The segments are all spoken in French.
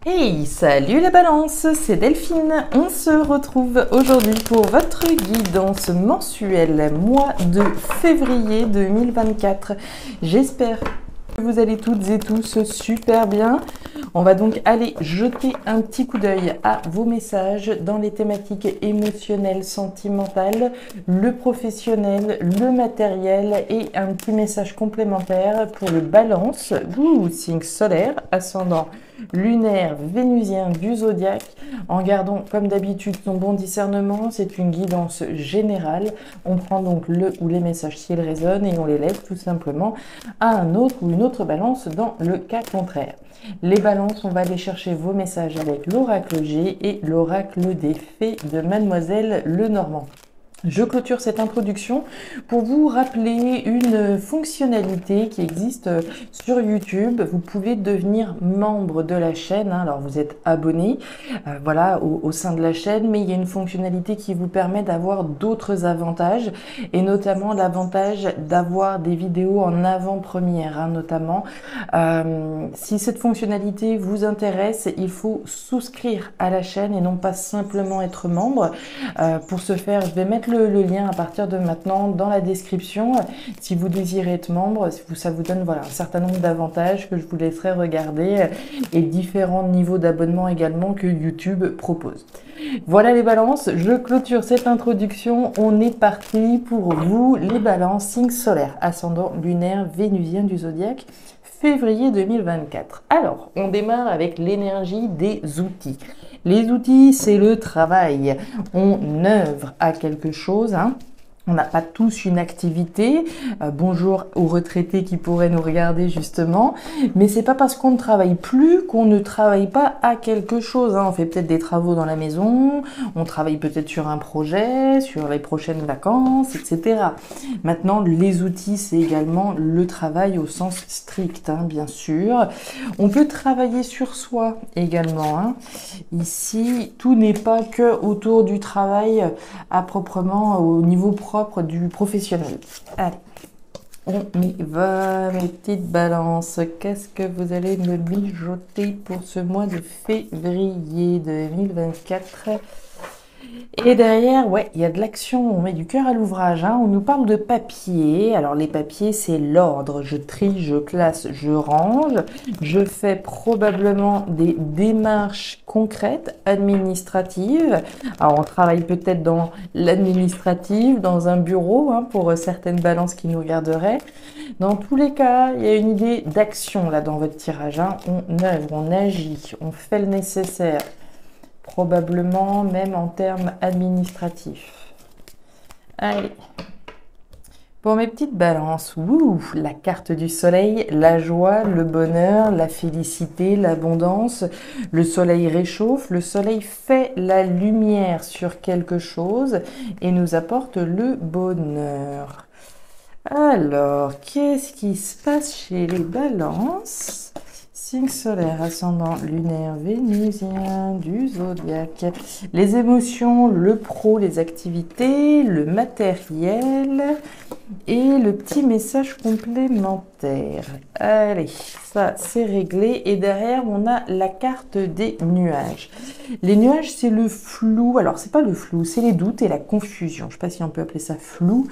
Hey, salut la balance, c'est Delphine. On se retrouve aujourd'hui pour votre guidance mensuelle mois de février 2024. J'espère que vous allez toutes et tous super bien. On va donc aller jeter un petit coup d'œil à vos messages dans les thématiques émotionnelles, sentimentales, le professionnel, le matériel et un petit message complémentaire pour le balance, signe solaire, ascendant lunaire vénusien du zodiaque, en gardant comme d'habitude son bon discernement. C'est une guidance générale. On prend donc le ou les messages s'ils résonnent et on les laisse tout simplement à un autre ou une autre balance dans le cas contraire. Les balances, on va aller chercher vos messages avec l'oracle G et l'oracle des fées de Mademoiselle Lenormand. Je clôture cette introduction pour vous rappeler une fonctionnalité qui existe sur YouTube. Vous pouvez devenir membre de la chaîne. Alors vous êtes abonné, voilà, au sein de la chaîne, mais il y a une fonctionnalité qui vous permet d'avoir d'autres avantages, et notamment l'avantage d'avoir des vidéos en avant-première, notamment. Si cette fonctionnalité vous intéresse, il faut souscrire à la chaîne et non pas simplement être membre. Pour ce faire, je vais mettre le lien à partir de maintenant dans la description. Si vous désirez être membre, ça vous donne voilà, un certain nombre d'avantages que je vous laisserai regarder et différents niveaux d'abonnement également que YouTube propose. Voilà les balances, je clôture cette introduction. On est parti pour vous les balances, signes solaires, ascendant lunaire vénusien du zodiaque, février 2024. Alors, on démarre avec l'énergie des outils. Les outils, c'est le travail. On œuvre à quelque chose, On n'a pas tous une activité. Bonjour aux retraités qui pourraient nous regarder justement. Mais c'est pas parce qu'on ne travaille plus qu'on ne travaille pas à quelque chose. On fait peut-être des travaux dans la maison, on travaille peut-être sur un projet, sur les prochaines vacances, etc. Maintenant, les outils, c'est également le travail au sens strict, bien sûr. On peut travailler sur soi également. Ici, tout n'est pas que autour du travail à proprement au niveau propre du professionnel. Allez, on y va, mes petites balances. Qu'est-ce que vous allez me mijoter pour ce mois de février 2024? Et derrière, ouais, il y a de l'action, on met du cœur à l'ouvrage. On nous parle de papier. Alors les papiers, c'est l'ordre. Je trie, je classe, je range. Je fais probablement des démarches concrètes, administratives. Alors on travaille peut-être dans l'administratif, dans un bureau, pour certaines balances qui nous regarderaient. Dans tous les cas, il y a une idée d'action là dans votre tirage. On œuvre, on agit, on fait le nécessaire. Probablement même en termes administratifs. Allez. Pour mes petites balances, la carte du soleil, la joie, le bonheur, la félicité, l'abondance. Le soleil réchauffe, le soleil fait la lumière sur quelque chose et nous apporte le bonheur. Alors, qu'est-ce qui se passe chez les balances ? Signe solaire, ascendant lunaire vénusien du zodiaque. Les émotions, le pro, les activités, le matériel et le petit message complémentaire. Allez, ça c'est réglé. Et derrière, on a la carte des nuages. Les nuages, c'est le flou. Alors, c'est pas le flou, c'est les doutes et la confusion. Je sais pas si on peut appeler ça flou,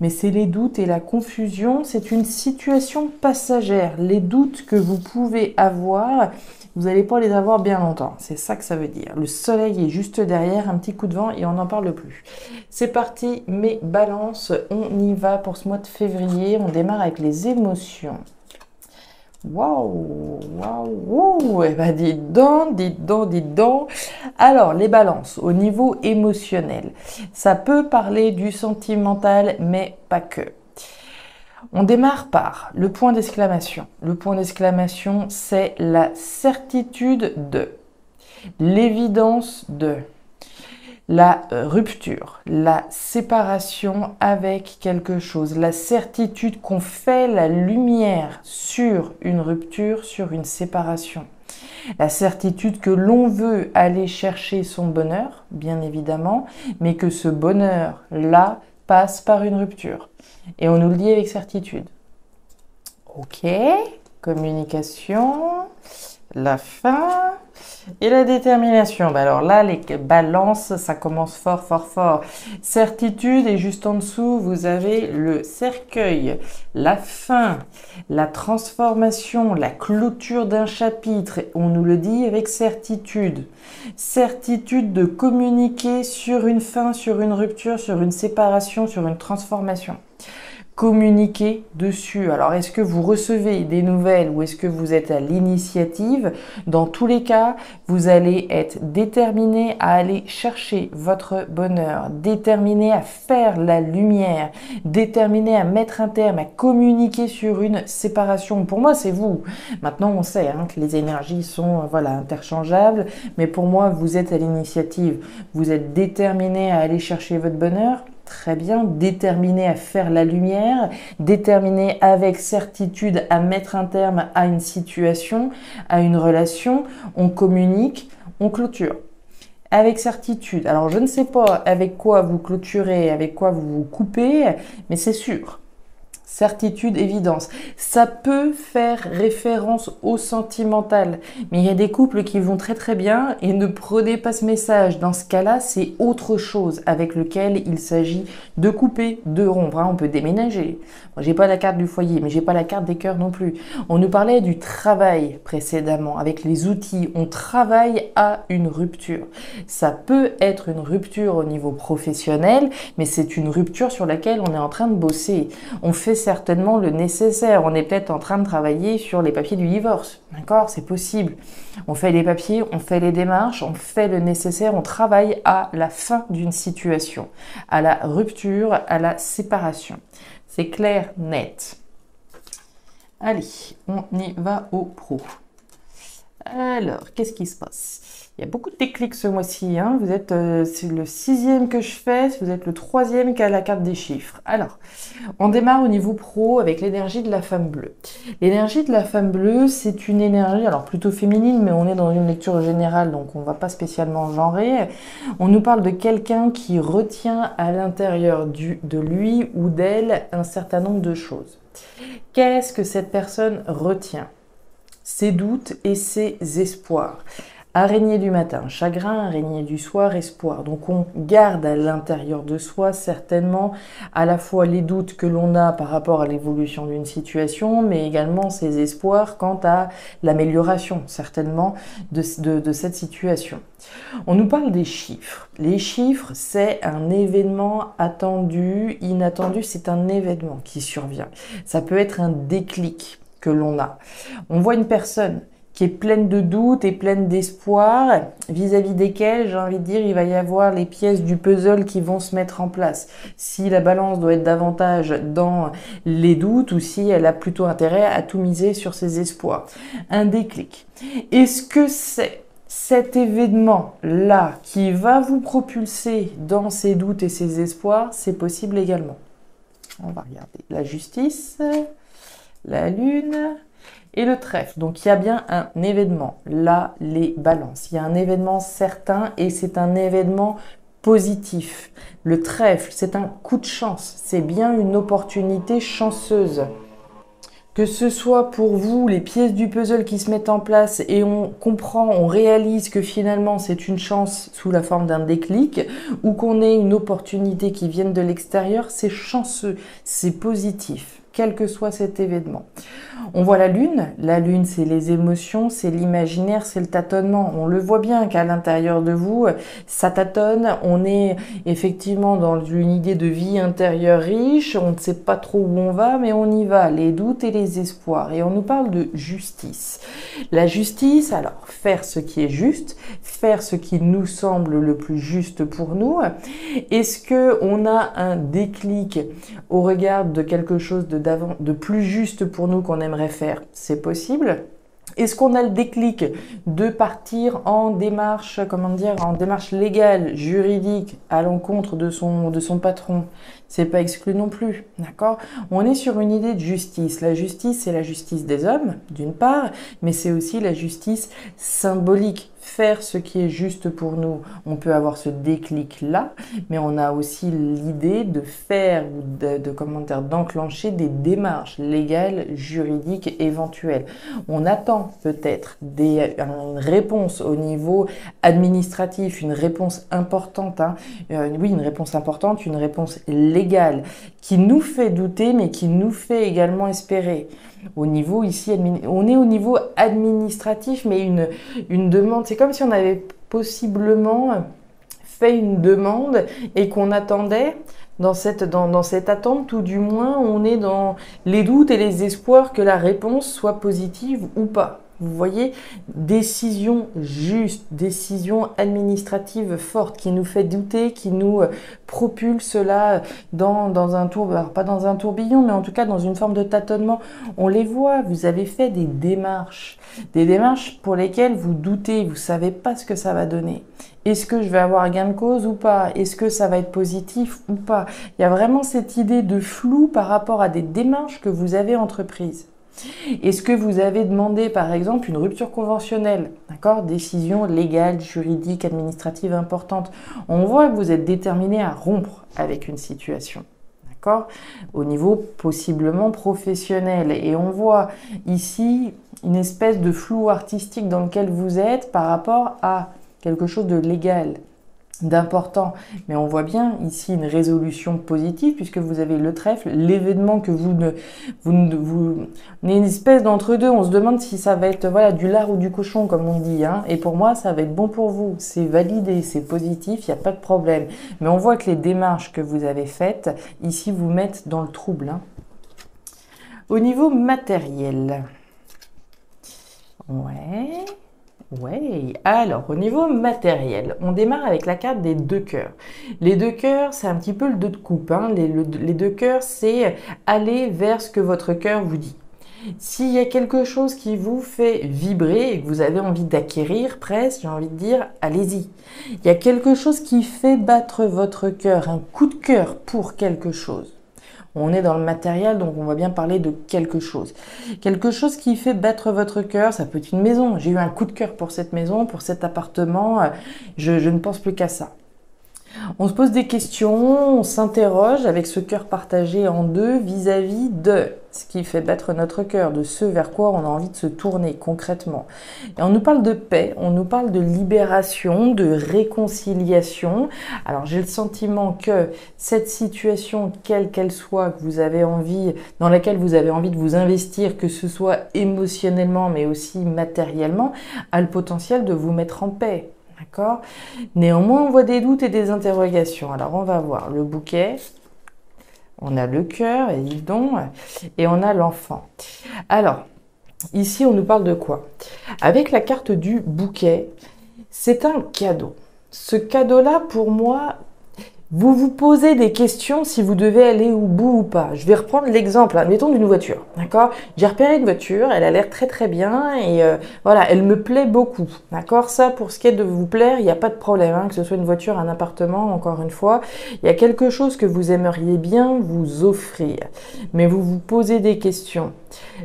mais c'est les doutes et la confusion. C'est une situation passagère. Les doutes que vous pouvez avoir, vous n'allez pas les avoir bien longtemps. C'est ça que ça veut dire. Le soleil est juste derrière, un petit coup de vent et on n'en parle plus. C'est parti, mes balances, on y va pour ce mois de février. On démarre avec les émotions. Waouh, waouh, eh ben dites donc. Alors, les balances, au niveau émotionnel, ça peut parler du sentimental, mais pas que. On démarre par le point d'exclamation. Le point d'exclamation, c'est la certitude de, l'évidence de, la rupture, la séparation avec quelque chose, la certitude qu'on fait la lumière sur une rupture, sur une séparation. La certitude que l'on veut aller chercher son bonheur, bien évidemment, mais que ce bonheur-là passe par une rupture. Et on nous le dit avec certitude. Ok, communication, la fin. Et la détermination, bah alors là, les balances, ça commence fort, fort, fort. Certitude, et juste en dessous, vous avez le cercueil, la fin, la transformation, la clôture d'un chapitre. On nous le dit avec certitude. Certitude de communiquer sur une fin, sur une rupture, sur une séparation, sur une transformation. Communiquer dessus. Alors, est-ce que vous recevez des nouvelles ou est-ce que vous êtes à l'initiative? Dans tous les cas, vous allez être déterminé à aller chercher votre bonheur, déterminé à faire la lumière, déterminé à mettre un terme, à communiquer sur une séparation. Pour moi, c'est vous. Maintenant, on sait que les énergies sont interchangeables, mais pour moi, vous êtes à l'initiative. Vous êtes déterminé à aller chercher votre bonheur. Très bien, déterminé à faire la lumière, déterminé avec certitude à mettre un terme à une situation, à une relation, on communique, on clôture. Avec certitude. Alors, je ne sais pas avec quoi vous clôturez, avec quoi vous vous coupez, mais c'est sûr. Certitude, évidence. Ça peut faire référence au sentimental, mais il y a des couples qui vont très très bien et ne prenez pas ce message. Dans ce cas-là, c'est autre chose avec lequel il s'agit de couper, de rompre. On peut déménager. Moi, j'ai pas la carte du foyer, mais j'ai pas la carte des cœurs non plus. On nous parlait du travail précédemment. Avec les outils, on travaille à une rupture. Ça peut être une rupture au niveau professionnel, mais c'est une rupture sur laquelle on est en train de bosser. On fait certainement le nécessaire. On est peut-être en train de travailler sur les papiers du divorce. D'accord? C'est possible. On fait les papiers, on fait les démarches, on fait le nécessaire, on travaille à la fin d'une situation, à la rupture, à la séparation. C'est clair, net. Allez, on y va au pro. Alors, qu'est-ce qui se passe? Il y a beaucoup de déclics ce mois-ci. Vous êtes, c'est le 6e que je fais, vous êtes le 3e qui a la carte des chiffres. Alors, on démarre au niveau pro avec l'énergie de la femme bleue. L'énergie de la femme bleue, c'est une énergie, alors plutôt féminine, mais on est dans une lecture générale, donc on ne va pas spécialement genrer. On nous parle de quelqu'un qui retient à l'intérieur de lui ou d'elle un certain nombre de choses. Qu'est-ce que cette personne retient? Ses doutes et ses espoirs. Araignée du matin, chagrin, araignée du soir, espoir. Donc on garde à l'intérieur de soi certainement à la fois les doutes que l'on a par rapport à l'évolution d'une situation, mais également ses espoirs quant à l'amélioration certainement de cette situation. On nous parle des chiffres. Les chiffres, c'est un événement attendu, inattendu, c'est un événement qui survient. Ça peut être un déclic que l'on a. On voit une personne qui est pleine de doutes et pleine d'espoir, vis-à-vis desquels, j'ai envie de dire, il va y avoir les pièces du puzzle qui vont se mettre en place. Si la balance doit être davantage dans les doutes ou si elle a plutôt intérêt à tout miser sur ses espoirs. Un déclic. Est-ce que c'est cet événement-là qui va vous propulser dans ses doutes et ses espoirs? C'est possible également. On va regarder la justice, la lune et le trèfle. Donc il y a bien un événement. Là, les balances. Il y a un événement certain et c'est un événement positif. Le trèfle, c'est un coup de chance. C'est bien une opportunité chanceuse. Que ce soit pour vous, les pièces du puzzle qui se mettent en place et on comprend, on réalise que finalement c'est une chance sous la forme d'un déclic ou qu'on ait une opportunité qui vienne de l'extérieur, c'est chanceux, c'est positif, quel que soit cet événement. On voit la lune c'est les émotions, c'est l'imaginaire, c'est le tâtonnement. On le voit bien qu'à l'intérieur de vous, ça tâtonne, on est effectivement dans une idée de vie intérieure riche, on ne sait pas trop où on va, mais on y va, les doutes et les espoirs. Et on nous parle de justice. La justice, alors faire ce qui est juste, faire ce qui nous semble le plus juste pour nous. Est-ce que on a un déclic au regard de quelque chose de plus juste pour nous qu'on aimerait faire? C'est possible. Est-ce qu'on a le déclic de partir en démarche, en démarche légale, juridique, à l'encontre de son patron? C'est pas exclu non plus, d'accord? On est sur une idée de justice. La justice, c'est la justice des hommes, d'une part, mais c'est aussi la justice symbolique, faire ce qui est juste pour nous, on peut avoir ce déclic-là, mais on a aussi l'idée de faire ou comment dire, d'enclencher des démarches légales, juridiques éventuelles. On attend peut-être une réponse au niveau administratif, une réponse importante, hein. Oui, une réponse importante, une réponse légale qui nous fait douter, mais qui nous fait également espérer. Au niveau ici, on est au niveau administratif, mais une demande, c'est comme si on avait possiblement fait une demande et qu'on attendait dans cette attente, ou du moins on est dans les doutes et les espoirs que la réponse soit positive ou pas. Vous voyez, décision juste, décision administrative forte qui nous fait douter, qui nous propulse là dans un tourbillon, pas dans un tourbillon, mais en tout cas dans une forme de tâtonnement. On les voit, vous avez fait des démarches pour lesquelles vous doutez, vous savez pas ce que ça va donner. Est-ce que je vais avoir gain de cause ou pas? Est-ce que ça va être positif ou pas? Il y a vraiment cette idée de flou par rapport à des démarches que vous avez entreprises. Est-ce que vous avez demandé, par exemple, une rupture conventionnelle, d'accord? Décision légale, juridique, administrative importante. On voit que vous êtes déterminé à rompre avec une situation, d'accord? Au niveau possiblement professionnel. Et on voit ici une espèce de flou artistique dans lequel vous êtes par rapport à quelque chose de légal, d'important, mais on voit bien ici une résolution positive puisque vous avez le trèfle, l'événement que vous on est une espèce d'entre-deux, on se demande si ça va être voilà, du lard ou du cochon comme on dit, hein. Et pour moi ça va être bon pour vous, c'est validé, c'est positif, il n'y a pas de problème, mais on voit que les démarches que vous avez faites ici vous mettent dans le trouble, hein. Au niveau matériel, ouais, alors au niveau matériel, on démarre avec la carte des 2 cœurs. Les 2 cœurs, c'est un petit peu le 2 de coupe, hein. Les 2 cœurs, c'est aller vers ce que votre cœur vous dit. S'il y a quelque chose qui vous fait vibrer et que vous avez envie d'acquérir presque, j'ai envie de dire, allez-y. Il y a quelque chose qui fait battre votre cœur, un coup de cœur pour quelque chose. On est dans le matériel, donc on va bien parler de quelque chose. Quelque chose qui fait battre votre cœur, ça peut être une maison. J'ai eu un coup de cœur pour cette maison, pour cet appartement, je ne pense plus qu'à ça. On se pose des questions, on s'interroge avec ce cœur partagé en deux vis-à-vis de ce qui fait battre notre cœur, de ce vers quoi on a envie de se tourner concrètement. Et on nous parle de paix, on nous parle de libération, de réconciliation. Alors j'ai le sentiment que cette situation, quelle qu'elle soit, que vous avez envie, dans laquelle vous avez envie de vous investir, que ce soit émotionnellement mais aussi matériellement, a le potentiel de vous mettre en paix. D'accord? Néanmoins, on voit des doutes et des interrogations. Alors, on va voir le bouquet, on a le cœur, évidemment, et on a l'enfant. Alors, ici, on nous parle de quoi? Avec la carte du bouquet, c'est un cadeau. Ce cadeau-là, pour moi, vous vous posez des questions si vous devez aller au bout ou pas. Je vais reprendre l'exemple, admettons d'une voiture, d'accord? J'ai repéré une voiture, elle a l'air très très bien et voilà, elle me plaît beaucoup, d'accord? Ça, pour ce qui est de vous plaire, il n'y a pas de problème, hein, que ce soit une voiture, un appartement, encore une fois. Il y a quelque chose que vous aimeriez bien vous offrir, mais vous vous posez des questions.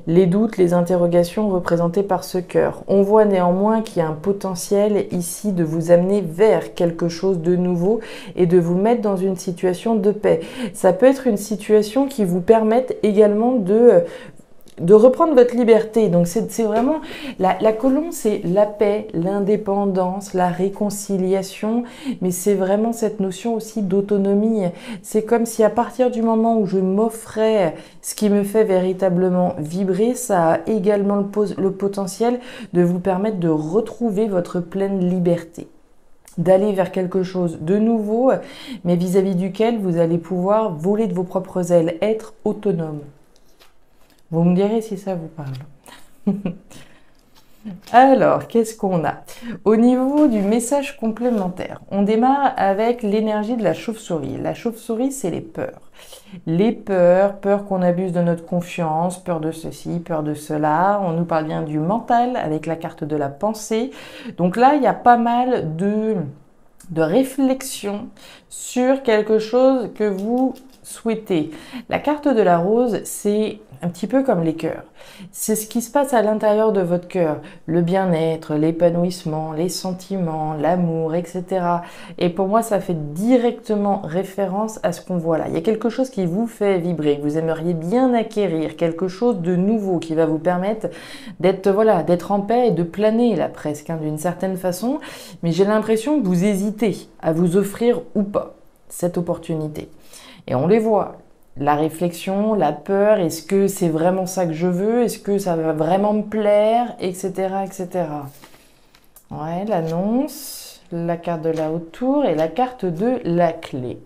Les doutes, les interrogations représentées par ce cœur. On voit néanmoins qu'il y a un potentiel ici de vous amener vers quelque chose de nouveau et de vous mettre dans une situation de paix. Ça peut être une situation qui vous permette également de reprendre votre liberté. Donc c'est vraiment, la colombe, c'est la paix, l'indépendance, la réconciliation, mais c'est vraiment cette notion aussi d'autonomie. C'est comme si à partir du moment où je m'offrais ce qui me fait véritablement vibrer, ça a également le potentiel de vous permettre de retrouver votre pleine liberté, d'aller vers quelque chose de nouveau, mais vis-à-vis duquel vous allez pouvoir voler de vos propres ailes, être autonome. Vous me direz si ça vous parle. Alors, qu'est-ce qu'on a? Au niveau du message complémentaire, on démarre avec l'énergie de la chauve-souris. La chauve-souris, c'est les peurs. Les peurs, peur qu'on abuse de notre confiance, peur de ceci, peur de cela. On nous parle bien du mental avec la carte de la pensée. Donc là, il y a pas mal de réflexion sur quelque chose que vous souhaitez. La carte de la rose, c'est un petit peu comme les cœurs. C'est ce qui se passe à l'intérieur de votre cœur, le bien-être, l'épanouissement, les sentiments, l'amour, etc. Et pour moi, ça fait directement référence à ce qu'on voit là. Il y a quelque chose qui vous fait vibrer, que vous aimeriez bien acquérir, quelque chose de nouveau qui va vous permettre d'être d'être en paix et de planer là presque, hein, d'une certaine façon. Mais j'ai l'impression que vous hésitez à vous offrir ou pas cette opportunité. Et on les voit. La réflexion, la peur, est-ce que c'est vraiment ça que je veux? Est-ce que ça va vraiment me plaire? Etc. etc. Ouais, l'annonce, la carte de la haute tour et la carte de la clé.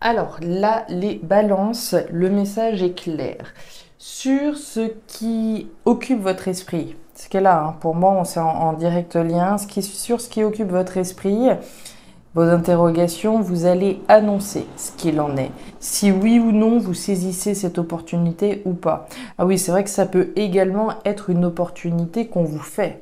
Alors là, les balances, le message est clair. Sur ce qui occupe votre esprit, ce qui est là, hein, pour moi, c'est en direct lien, sur ce qui occupe votre esprit, vos interrogations, vous allez annoncer ce qu'il en est. Si oui ou non, vous saisissez cette opportunité ou pas. Ah oui, c'est vrai que ça peut également être une opportunité qu'on vous fait.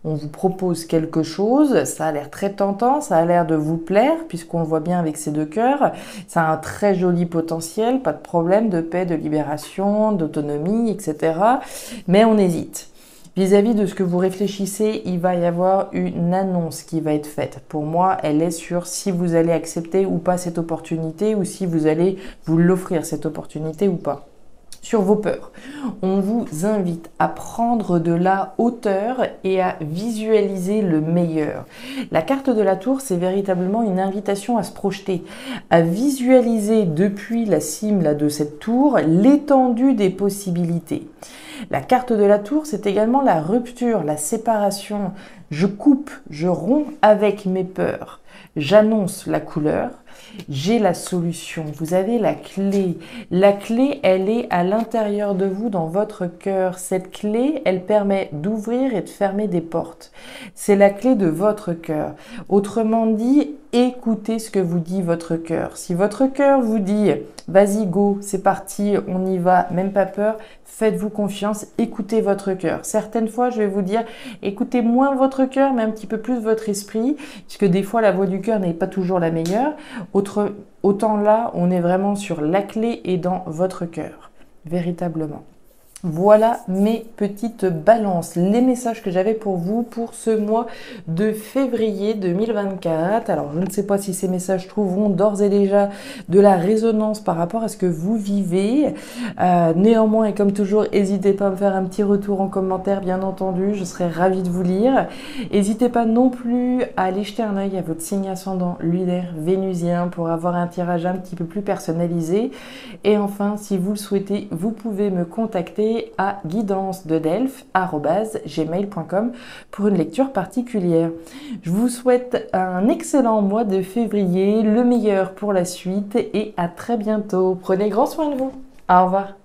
On vous propose quelque chose, ça a l'air très tentant, ça a l'air de vous plaire, puisqu'on le voit bien avec ces deux cœurs. Ça a un très joli potentiel, pas de problème, de paix, de libération, d'autonomie, etc. Mais on hésite. Vis-à-vis de ce que vous réfléchissez, il va y avoir une annonce qui va être faite. Pour moi, elle est sur si vous allez accepter ou pas cette opportunité ou si vous allez vous l'offrir cette opportunité ou pas. Sur vos peurs, on vous invite à prendre de la hauteur et à visualiser le meilleur. La carte de la tour, c'est véritablement une invitation à se projeter, à visualiser depuis la cime là, de cette tour l'étendue des possibilités. La carte de la tour, c'est également la rupture, la séparation. Je coupe, je romps avec mes peurs. J'annonce la couleur. J'ai la solution. Vous avez la clé. La clé, elle est à l'intérieur de vous, dans votre cœur. Cette clé, elle permet d'ouvrir et de fermer des portes. C'est la clé de votre cœur. Autrement dit, écoutez ce que vous dit votre cœur. Si votre cœur vous dit « Vas-y, go, c'est parti, on y va, même pas peur », faites-vous confiance, écoutez votre cœur. Certaines fois, je vais vous dire « Écoutez moins votre cœur, mais un petit peu plus votre esprit », puisque des fois, la voix du cœur n'est pas toujours la meilleure. Autant là, on est vraiment sur la clé et dans votre cœur, véritablement. Voilà mes petites balances, les messages que j'avais pour vous pour ce mois de février 2024. Alors, je ne sais pas si ces messages trouveront d'ores et déjà de la résonance par rapport à ce que vous vivez. Néanmoins, et comme toujours, n'hésitez pas à me faire un petit retour en commentaire, bien entendu. Je serai ravie de vous lire. N'hésitez pas non plus à aller jeter un œil à votre signe ascendant lunaire vénusien pour avoir un tirage un petit peu plus personnalisé. Et enfin, si vous le souhaitez, vous pouvez me contacter à guidance-de-delphes@gmail.com pour une lecture particulière. Je vous souhaite un excellent mois de février, le meilleur pour la suite et à très bientôt. Prenez grand soin de vous. Au revoir.